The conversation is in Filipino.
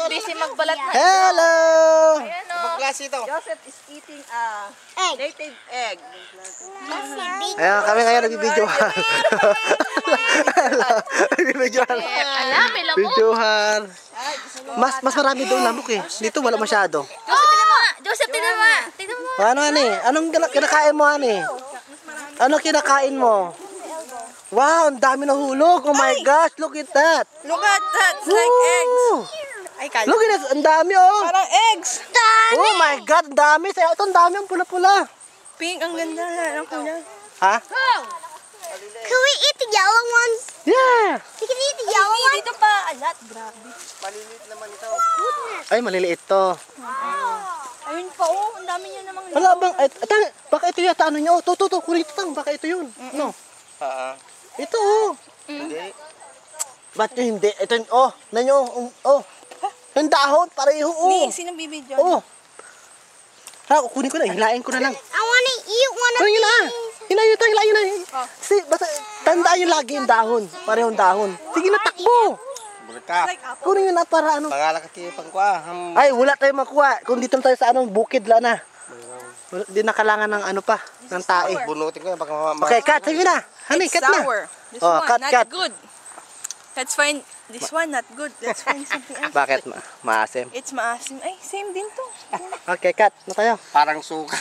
busy magbalat na. Hello! Ayan o. Magklase ito. Joseph is eating a native egg. Ayan, kami ngayon nagbibidyohan. Nagbibidyohan. Alam, may lamok. Bidyohan. Mas marami doon lamok eh. Dito wala masyado. Joseph, tinan mo. Tinan mo. Ano ani? Anong kinakain mo ani? Ano kinakain mo? Wow, ang dami nahulog. Oh my gosh, look at that. Look at that. It's like eggs. Ay, kala. Look at that, ang dami oh. Parang eggs. Oh my god, ang dami. Ito ang dami, ang pula-pula. Pink, ang ganda na. Ang kuya. Ha? Can we eat the yellow ones? Yeah. We can eat the yellow ones. Dito pa, alat. Grabe. Maliliit naman ito. Ay, maliliit to. Ayun pa, oh. Ang dami niya namang Wala bang, baka ito yata ano nyo. To, kulit tang, baka ito yun. No? Ito oh. Hindi. Ba't yun hindi? Ito, oh, nanyo, oh. Yung dahon, pareho, oh. Sinong bibidyo? Oh. Ha, kunin ko na, hilain ko na lang. I want to eat one of Kunin nyo na. these. Hilayin na. Si, basta, tandaan nyo lagi yung dahon. Parehong dahon. Sige na, takbo. Bulit ka. Like apple. Kunin nyo na para ano. Pangalak at pangkwa. Ay, wala tayong makuha. Kung dito tayo sa anong bukid la na. Hindi na kailangan ng ano pa, ng tae. Bunutin ko yan. Baka Okay, cut. Sige na. Honey, It's cut na. sour. This Oh, one, cut, not cut. good. Let's find this one, not good. Let's find something else. Bakit? Maasim. It's maasim. Ay, same din to. Okay, cut na tayo. parang suka.